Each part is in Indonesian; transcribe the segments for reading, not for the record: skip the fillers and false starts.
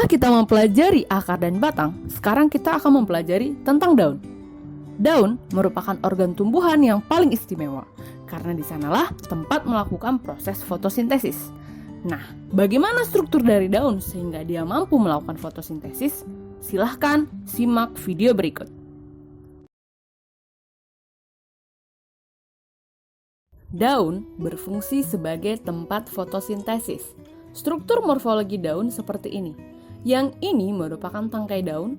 Setelah kita mempelajari akar dan batang, sekarang kita akan mempelajari tentang daun. Daun merupakan organ tumbuhan yang paling istimewa, karena di sanalah tempat melakukan proses fotosintesis. Nah, bagaimana struktur dari daun sehingga dia mampu melakukan fotosintesis? Silahkan simak video berikut. Daun berfungsi sebagai tempat fotosintesis. Struktur morfologi daun seperti ini. Yang ini merupakan tangkai daun,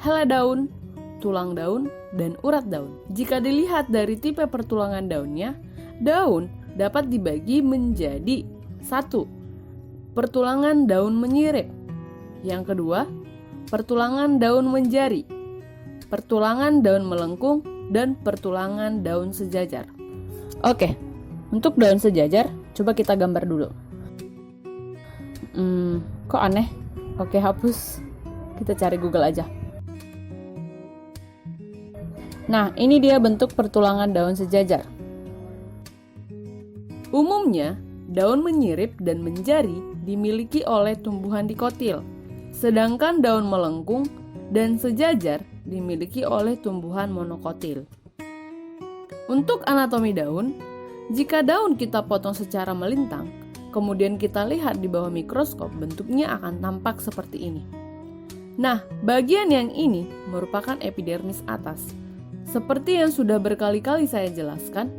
helai daun, tulang daun, dan urat daun. Jika dilihat dari tipe pertulangan daunnya, daun dapat dibagi menjadi 1. Pertulangan daun menyirip. Yang kedua, pertulangan daun menjari, pertulangan daun melengkung, dan pertulangan daun sejajar. Oke, untuk daun sejajar, coba kita gambar dulu. Kok aneh? Oke, hapus. Kita cari Google aja. Nah, ini dia bentuk pertulangan daun sejajar. Umumnya, daun menyirip dan menjari dimiliki oleh tumbuhan dikotil, sedangkan daun melengkung dan sejajar dimiliki oleh tumbuhan monokotil. Untuk anatomi daun, jika daun kita potong secara melintang, kemudian kita lihat di bawah mikroskop, bentuknya akan tampak seperti ini. Nah, bagian yang ini merupakan epidermis atas. Seperti yang sudah berkali-kali saya jelaskan,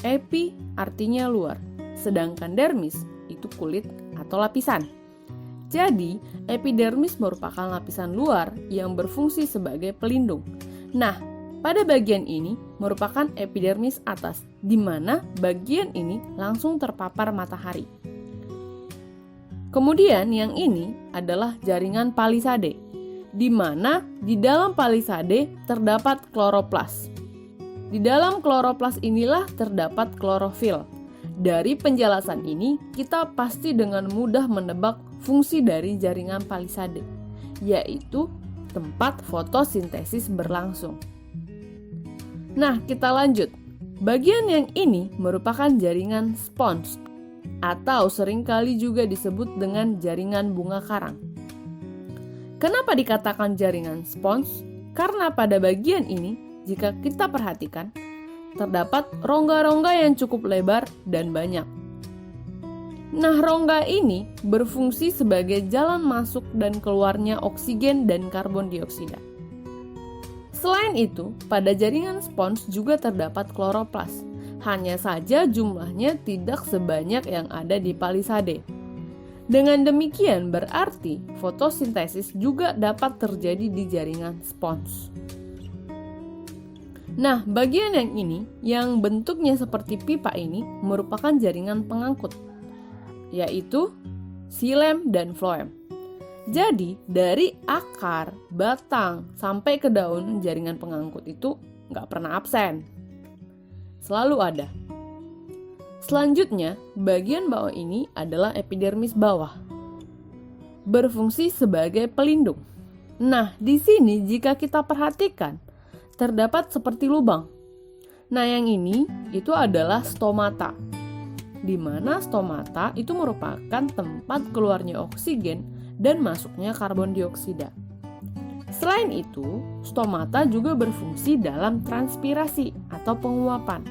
epi artinya luar, sedangkan dermis itu kulit atau lapisan. Jadi, epidermis merupakan lapisan luar yang berfungsi sebagai pelindung. Nah, pada bagian ini merupakan epidermis atas, di mana bagian ini langsung terpapar matahari. Kemudian yang ini adalah jaringan palisade, di mana di dalam palisade terdapat kloroplas. Di dalam kloroplas inilah terdapat klorofil. Dari penjelasan ini, kita pasti dengan mudah menebak fungsi dari jaringan palisade, yaitu tempat fotosintesis berlangsung. Nah, kita lanjut. Bagian yang ini merupakan jaringan spons, atau seringkali juga disebut dengan jaringan bunga karang. Kenapa dikatakan jaringan spons? Karena pada bagian ini, jika kita perhatikan, terdapat rongga-rongga yang cukup lebar dan banyak. Nah, rongga ini berfungsi sebagai jalan masuk dan keluarnya oksigen dan karbon dioksida. Selain itu, pada jaringan spons juga terdapat kloroplas. Hanya saja jumlahnya tidak sebanyak yang ada di palisade. Dengan demikian berarti fotosintesis juga dapat terjadi di jaringan spons. Nah, bagian yang ini, yang bentuknya seperti pipa ini, merupakan jaringan pengangkut, yaitu xilem dan floem. Jadi, dari akar, batang, sampai ke daun, jaringan pengangkut itu nggak pernah absen. Selalu ada. Selanjutnya, bagian bawah ini adalah epidermis bawah. Berfungsi sebagai pelindung. Nah, di sini jika kita perhatikan, terdapat seperti lubang. Nah, yang ini itu adalah stomata. Di mana stomata itu merupakan tempat keluarnya oksigen dan masuknya karbon dioksida. Selain itu, stomata juga berfungsi dalam transpirasi atau penguapan,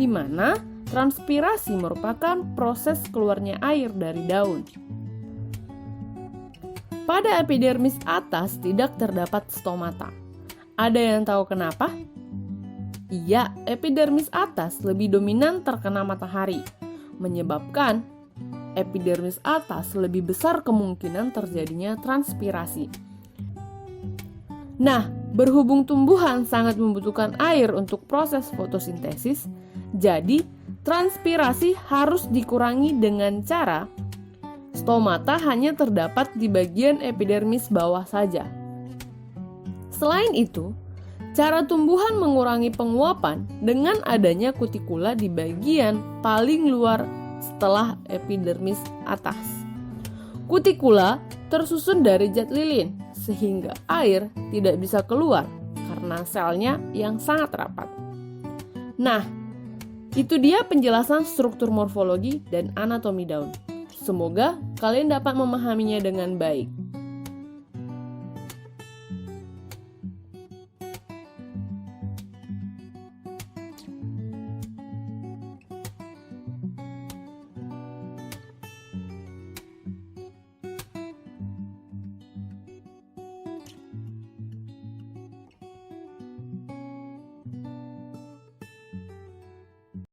di mana transpirasi merupakan proses keluarnya air dari daun. Pada epidermis atas tidak terdapat stomata. Ada yang tahu kenapa? Iya, epidermis atas lebih dominan terkena matahari, menyebabkan epidermis atas lebih besar kemungkinan terjadinya transpirasi. Nah, berhubung tumbuhan sangat membutuhkan air untuk proses fotosintesis, jadi transpirasi harus dikurangi dengan cara stomata hanya terdapat di bagian epidermis bawah saja. Selain itu, cara tumbuhan mengurangi penguapan dengan adanya kutikula di bagian paling luar setelah epidermis atas. Kutikula tersusun dari zat lilin, sehingga air tidak bisa keluar karena selnya yang sangat rapat. Nah, itu dia penjelasan struktur morfologi dan anatomi daun. Semoga kalian dapat memahaminya dengan baik.